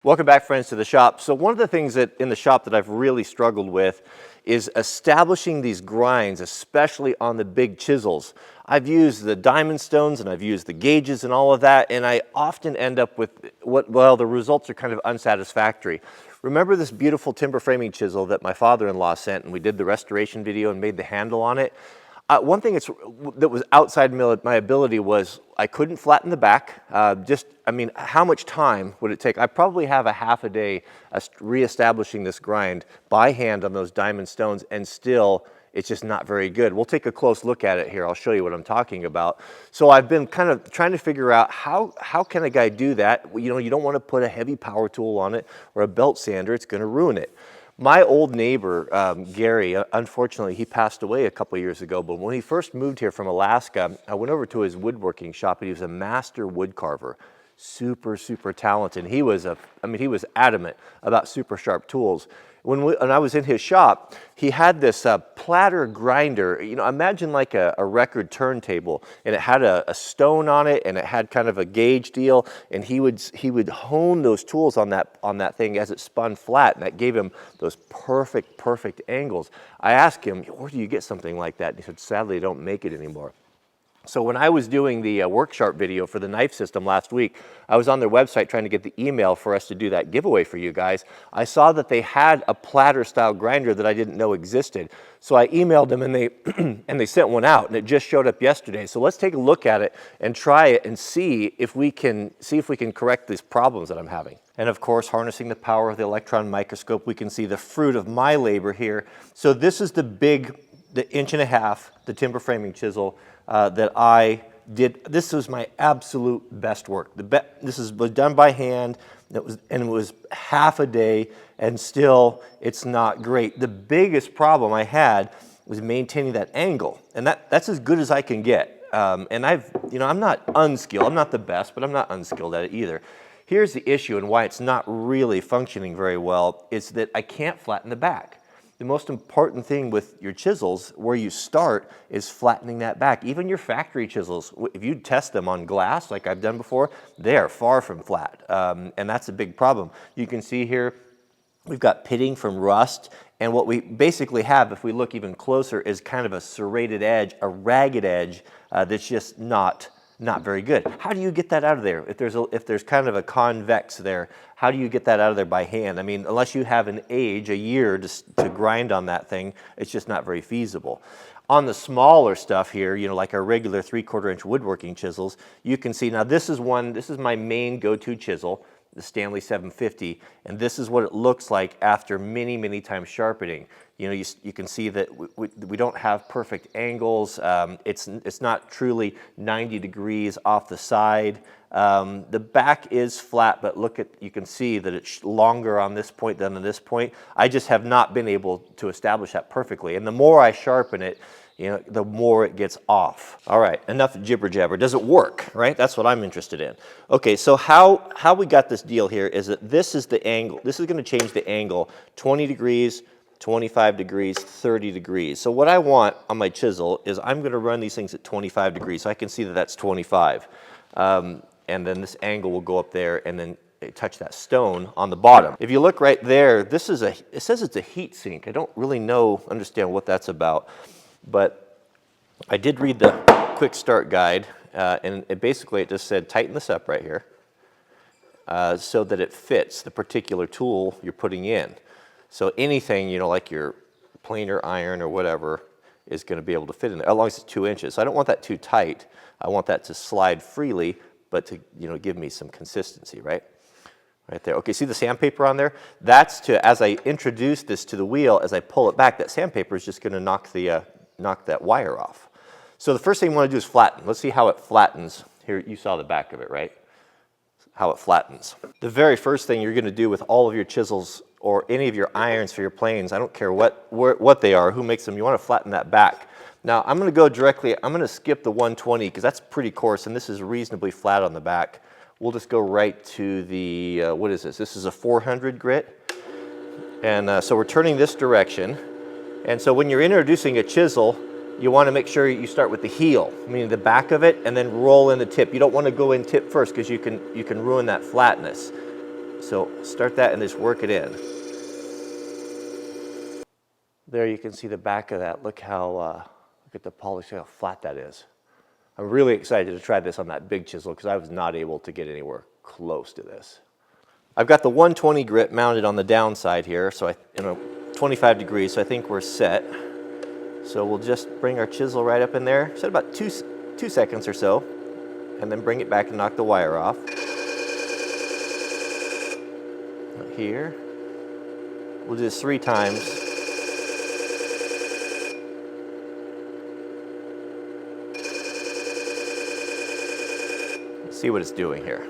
Welcome back, friends, to the shop. So one of the things that in the shop that I've really struggled with is establishing these grinds, especially on the big chisels. I've used the diamond stones and I've used the gauges and all of that, and I often end up with the results are kind of unsatisfactory. Remember this beautiful timber framing chisel that my father-in-law sent, and we did the restoration video and made the handle on it? One thing that was outside my ability was I couldn't flatten the back. I mean, how much time would it take? I probably have a half a day reestablishing this grind by hand on those diamond stones, and still it's just not very good. We'll take a close look at it here. I'll show you what I'm talking about. So I've been kind of trying to figure out how can a guy do that? You know, you don't want to put a heavy power tool on it or a belt sander. It's going to ruin it. My old neighbor, Gary, unfortunately, he passed away a couple years ago, but when he first moved here from Alaska, I went over to his woodworking shop, and he was a master wood carver. Super, super talented. He was he was adamant about super sharp tools. When I was in his shop, he had this platter grinder. You know, imagine like a record turntable, and it had a stone on it, and it had kind of a gauge deal, and he would hone those tools on that thing as it spun flat, and that gave him those perfect angles. I asked him, where do you get something like that? And he said, sadly, I don't make it anymore. So when I was doing the Work Sharp video for the knife system last week, I was on their website trying to get the email for us to do that giveaway for you guys. I saw that they had a platter style grinder that I didn't know existed. So I emailed them, and they and they sent one out, and it just showed up yesterday. So let's take a look at it and try it and see if we can correct these problems that I'm having. And of course, harnessing the power of the electron microscope, we can see the fruit of my labor here. So this is the 1.5 inch, the timber framing chisel that I did. This was my absolute best work. This was done by hand, and it was half a day, and still it's not great. The biggest problem I had was maintaining that angle, and that's as good as I can get. And I'm not unskilled. I'm not the best, but I'm not unskilled at it either. Here's the issue, and why it's not really functioning very well, is that I can't flatten the back. The most important thing with your chisels, where you start, is flattening that back. Even your factory chisels, if you test them on glass, like I've done before, they are far from flat, and that's a big problem. You can see here, we've got pitting from rust, and what we basically have, if we look even closer, is kind of a serrated edge, a ragged edge that's just not very good. How do you get that out of there? If there's kind of a convex there, how do you get that out of there by hand? I mean, unless you have a year to grind on that thing, it's just not very feasible. On the smaller stuff here, you know, like our regular 3/4 inch woodworking chisels, you can see, now this is my main go-to chisel, the Stanley 750, and this is what it looks like after many times sharpening. You know, you can see that we don't have perfect angles. It's not truly 90 degrees off the side. The back is flat, but you can see that it's longer on this point than on this point. I just have not been able to establish that perfectly. And the more I sharpen it, you know, the more it gets off. All right, enough jibber jabber. Does it work, right? That's what I'm interested in. Okay, so how we got this deal here is that this is the angle. This is going to change the angle, 20 degrees, 25 degrees, 30 degrees. So what I want on my chisel is I'm going to run these things at 25 degrees, so I can see that that's 25. And then this angle will go up there, and then touch that stone on the bottom. If you look right there, it says it's a heat sink. I don't really understand what that's about. But I did read the quick start guide, and basically it just said tighten this up right here so that it fits the particular tool you're putting in. So anything, you know, like your planer iron or whatever is going to be able to fit in there, as long as it's 2 inches. So I don't want that too tight. I want that to slide freely, but to, you know, give me some consistency, right? Right there. Okay, see the sandpaper on there? That's as I introduce this to the wheel, as I pull it back, that sandpaper is just going to knock that wire off. So the first thing we want to do is flatten. Let's see how it flattens. Here, you saw the back of it, right? How it flattens. The very first thing you're going to do with all of your chisels or any of your irons for your planes, I don't care what they are, who makes them, you want to flatten that back. Now I'm going to go directly, I'm going to skip the 120 because that's pretty coarse, and this is reasonably flat on the back. We'll just go right to the, what is this? This is a 400 grit. And so we're turning this direction. And so when you're introducing a chisel, you want to make sure you start with the heel, meaning the back of it, and then roll in the tip. You don't want to go in tip first because you can ruin that flatness. So start that and just work it in. There you can see the back of that. Look at the polish, how flat that is. I'm really excited to try this on that big chisel because I was not able to get anywhere close to this. I've got the 120 grit mounted on the downside here, so 25 degrees, so I think we're set. So we'll just bring our chisel right up in there, set about two seconds or so, and then bring it back and knock the wire off. Right here. We'll do this 3 times. Let's see what it's doing here.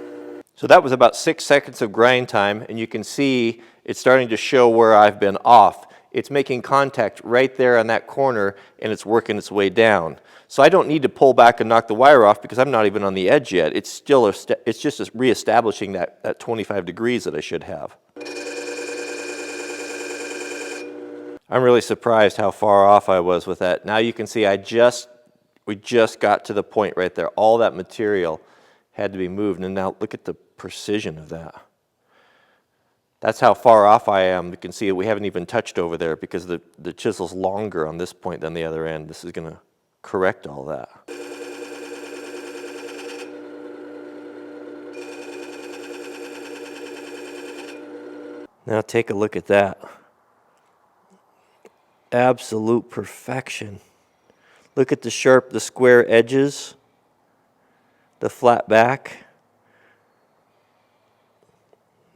So that was about 6 seconds of grind time, and you can see it's starting to show where I've been off. It's making contact right there on that corner, and it's working its way down. So I don't need to pull back and knock the wire off because I'm not even on the edge yet. It's just reestablishing that 25 degrees that I should have. I'm really surprised how far off I was with that. Now you can see we just got to the point right there. All that material had to be moved, and now look at the precision of that. That's how far off I am. You can see we haven't even touched over there because the chisel's longer on this point than the other end. This is going to correct all that. Now take a look at that. Absolute perfection. Look at the square edges, the flat back.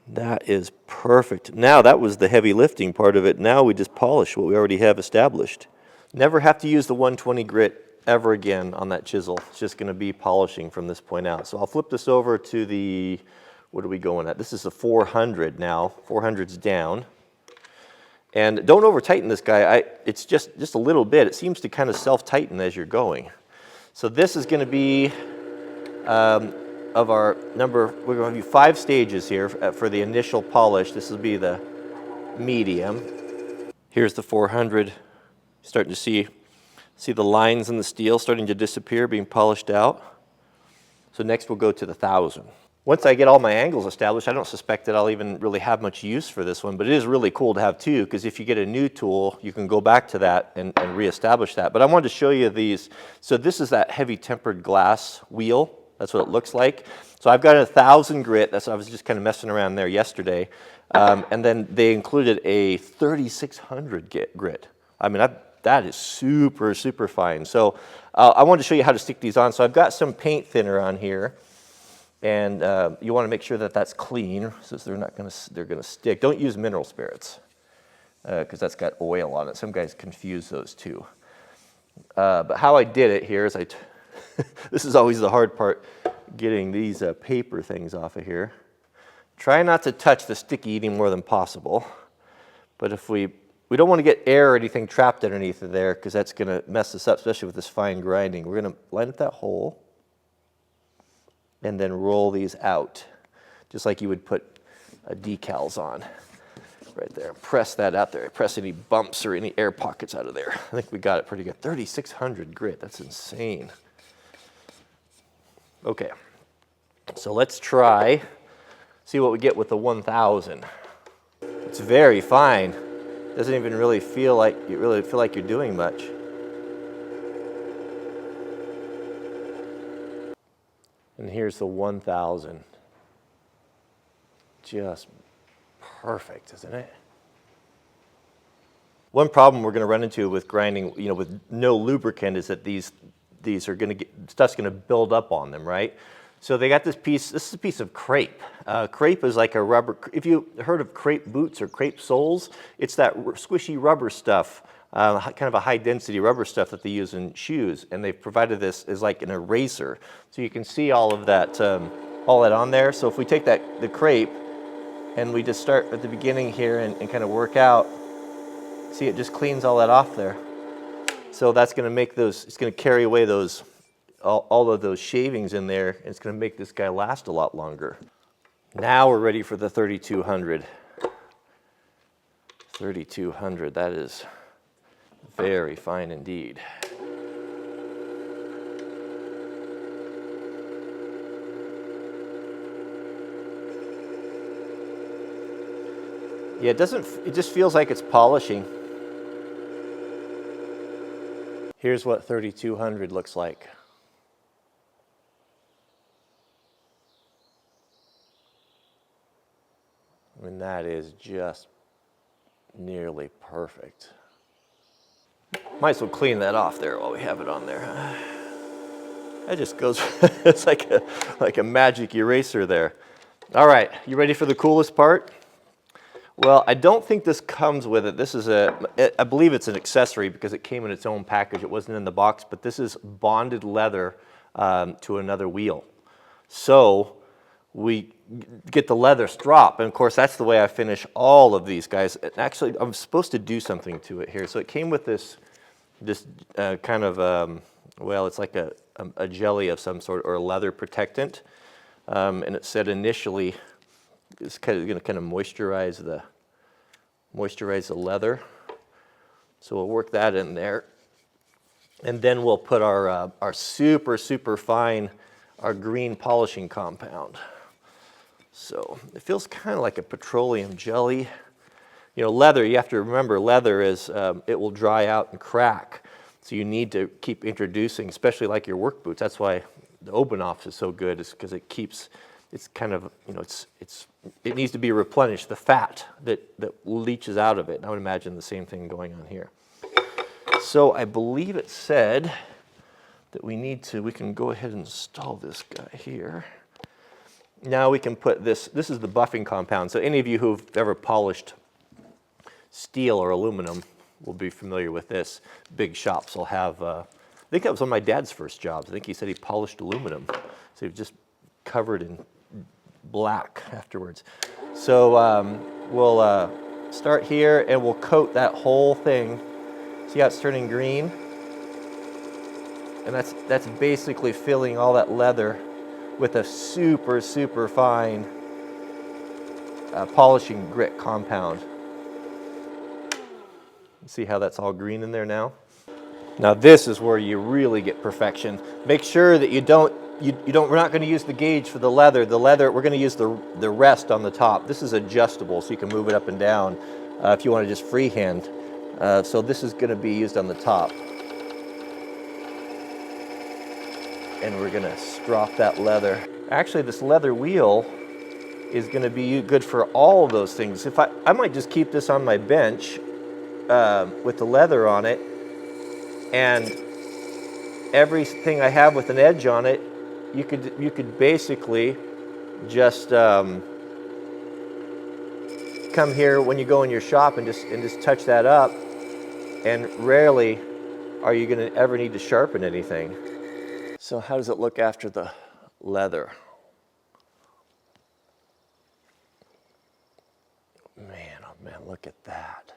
That is perfect. Now that was the heavy lifting part of it. Now we just polish what we already have established. Never have to use the 120 grit ever again on that chisel. It's just going to be polishing from this point out. So I'll flip this over to the, what are we going at? This is the 400 now. 400's down. And don't over tighten this guy. It's just a little bit. It seems to kind of self-tighten as you're going. So this is going to be of our number, we're going to do 5 stages here for the initial polish. This will be the medium. Here's the 400. Starting to see the lines in the steel starting to disappear, being polished out. So next we'll go to the 1000. Once I get all my angles established, I don't suspect that I'll even really have much use for this one, but it is really cool to have 2, because if you get a new tool, you can go back to that and reestablish that. But I wanted to show you these. So this is that heavy tempered glass wheel. That's what it looks like. So I've got a 1000 grit. I was just kind of messing around there yesterday. And then they included a 3600 grit. I mean, that is super, super fine. So I wanted to show you how to stick these on. So I've got some paint thinner on here. And you want to make sure that that's clean, so they're going to stick. Don't use mineral spirits, because that's got oil on it. Some guys confuse those two. But how I did it here is this is always the hard part, getting these paper things off of here. Try not to touch the sticky any more than possible. But if we don't want to get air or anything trapped underneath of there, because that's going to mess us up, especially with this fine grinding. We're going to line up that hole and then roll these out, just like you would put decals on. Right there, press that out there. Press any bumps or any air pockets out of there. I think we got it pretty good. 3600 grit, that's insane. Okay, so let's see what we get with the 1000. It's very fine. Doesn't even really feel like you're doing much. And here's the 1000. Just perfect, isn't it? One problem we're going to run into with grinding, with no lubricant, is that these are going to stuff's going to build up on them, right? So they got this piece. This is a piece of crepe. Crepe is like a rubber. If you heard of crepe boots or crepe soles, it's that squishy rubber stuff, kind of a high density rubber stuff that they use in shoes. And they've provided this as like an eraser, so you can see all of that, all that on there. So if we take the crepe and we just start at the beginning here and kind of work out, see, it just cleans all that off there. So that's going to make those. It's going to carry away those. All of those shavings in there, and it's going to make this guy last a lot longer. Now we're ready for the 3200. 3200, that is very fine indeed. Yeah, it just feels like it's polishing. Here's what 3200 looks like. I mean, that is just nearly perfect. Might as well clean that off there while we have it on there. That just goes, it's like a magic eraser there. All right, you ready for the coolest part? Well, I don't think this comes with it. This is I believe it's an accessory because it came in its own package. It wasn't in the box, but this is bonded leather to another wheel. So we get the leather strop, and of course that's the way I finish all of these guys. Actually, I'm supposed to do something to it here. So it came with this kind of, well, it's like a jelly of some sort or a leather protectant, and it said initially it's going to kind of moisturize the leather. So we'll work that in there, and then we'll put our super fine, our green polishing compound. So it feels kind of like a petroleum jelly. You know, leather, you have to remember, leather is, it will dry out and crack. So you need to keep introducing, especially like your work boots. That's why the Oberknopf is so good, is because it keeps, it's kind of, you know, it needs to be replenished, the fat that leaches out of it. And I would imagine the same thing going on here. So I believe it said that we can go ahead and install this guy here. Now we can put this is the buffing compound. So any of you who've ever polished steel or aluminum will be familiar with this. Big shops will have, I think that was one of my dad's first jobs. I think he said he polished aluminum. So he was just covered in black afterwards. So we'll start here and we'll coat that whole thing. See how it's turning green? And that's basically filling all that leather with a super fine polishing grit compound. See how that's all green in there now? Now this is where you really get perfection. Make sure that we're not going to use the gauge for the leather. The leather, we're going to use the rest on the top. This is adjustable, so you can move it up and down if you want to just freehand. So this is going to be used on the top. And we're going to strop that leather. Actually, this leather wheel is going to be good for all of those things. If I might just keep this on my bench with the leather on it, and everything I have with an edge on it, you could basically just come here when you go in your shop and just touch that up, and rarely are you going to ever need to sharpen anything. So how does it look after the leather? Man, oh man, look at that.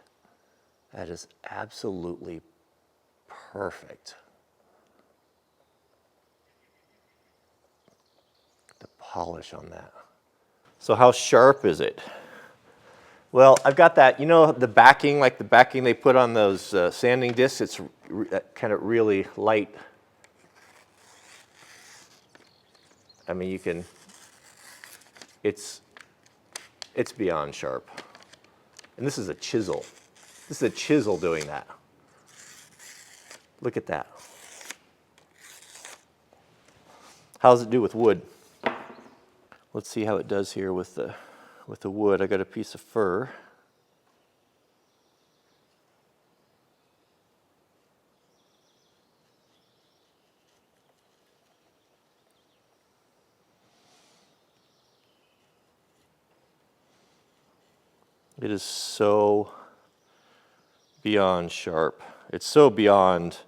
That is absolutely perfect. The polish on that. So how sharp is it? Well, I've got that, you know, the backing, like the backing they put on those sanding discs, it's kind of really light. I mean, you can, it's beyond sharp. And this is a chisel. This is a chisel doing that. Look at that. How does it do with wood? Let's see how it does here with the wood. I got a piece of fir. It is so beyond sharp. It's so beyond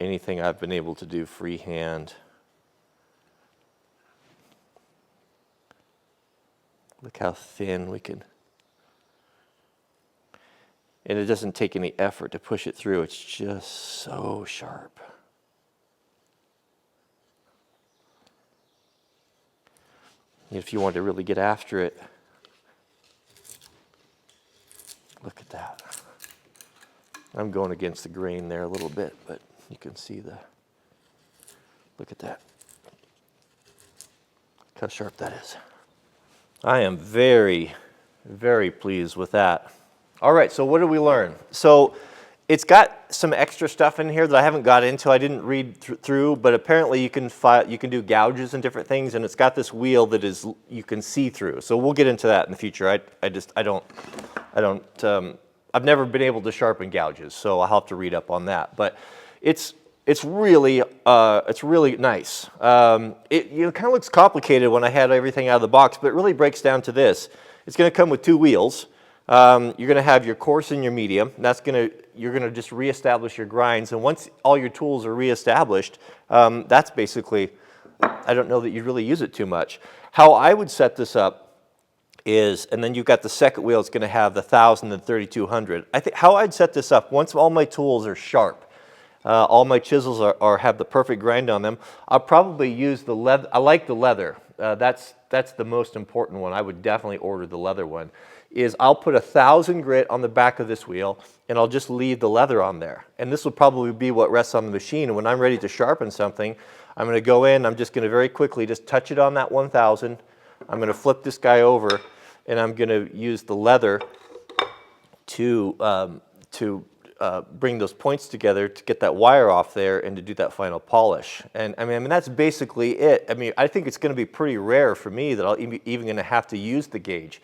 anything I've been able to do freehand. Look how thin we can. And it doesn't take any effort to push it through. It's just so sharp. If you want to really get after it, look at that. I'm going against the grain there a little bit, but you can see look at that. Look how sharp that is. I am very, very pleased with that. All right, so what did we learn? So it's got some extra stuff in here that I haven't got into. I didn't read through, but apparently you can do gouges and different things, and it's got this wheel that is you can see through. So we'll get into that in the future. I've never been able to sharpen gouges, so I'll have to read up on that. But it's really nice. It kind of looks complicated when I had everything out of the box, but it really breaks down to this. It's going to come with two wheels. You're going to have your coarse and your medium. You're going to just reestablish your grinds, and once all your tools are reestablished, that's basically. I don't know that you'd really use it too much. How I would set this up is, and then you've got the second wheel. It's going to have the 1000 and 3200. I think how I'd set this up, once all my tools are sharp, all my chisels have the perfect grind on them, I'll probably use the leather. I like the leather. That's the most important one. I would definitely order the leather one. Is I'll put 1000 grit on the back of this wheel, and I'll just leave the leather on there. And this will probably be what rests on the machine. And when I'm ready to sharpen something, I'm going to go in. I'm just going to very quickly just touch it on that 1000. I'm going to flip this guy over, and I'm going to use the leather to bring those points together to get that wire off there and to do that final polish. And I mean that's basically it. I mean, I think it's going to be pretty rare for me that I'll even going to have to use the gauge.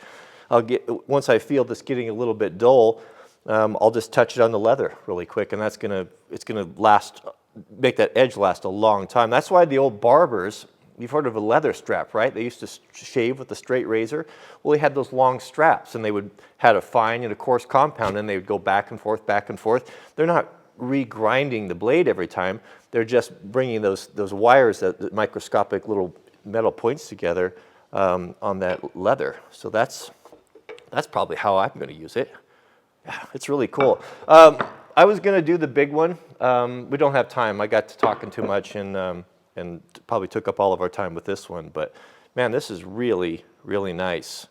Once I feel this getting a little bit dull, I'll just touch it on the leather really quick, and it's going to make that edge last a long time. That's why the old barbers, you've heard of a leather strap, right? They used to shave with a straight razor. Well, they had those long straps, and they had a fine and a coarse compound, and they would go back and forth, back and forth. They're not re-grinding the blade every time. They're just bringing those wires, that microscopic little metal points together on that leather. So that's probably how I'm going to use it. Yeah, it's really cool. I was going to do the big one. We don't have time. I got to talking too much and probably took up all of our time with this one. But man, this is really, really nice.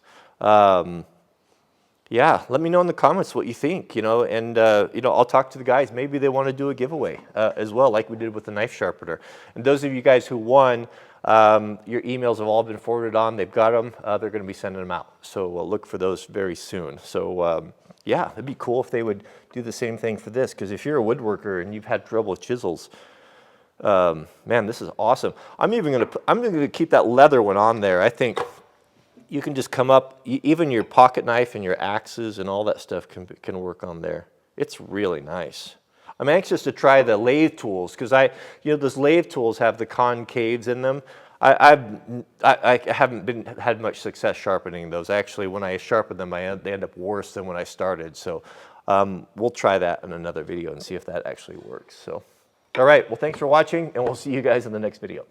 Yeah, let me know in the comments what you think, and I'll talk to the guys. Maybe they want to do a giveaway as well, like we did with the knife sharpener. And those of you guys who won, your emails have all been forwarded on. They've got them. They're going to be sending them out. So we'll look for those very soon. So yeah, it'd be cool if they would do the same thing for this, because if you're a woodworker and you've had trouble with chisels, man, this is awesome. I'm going to keep that leather one on there. I think you can just come up, even your pocket knife and your axes and all that stuff can work on there. It's really nice. I'm anxious to try the lathe tools, because those lathe tools have the concaves in them. I haven't had much success sharpening those. Actually, when I sharpen them, they end up worse than when I started. So we'll try that in another video and see if that actually works. So, all right, well, thanks for watching, and we'll see you guys in the next video.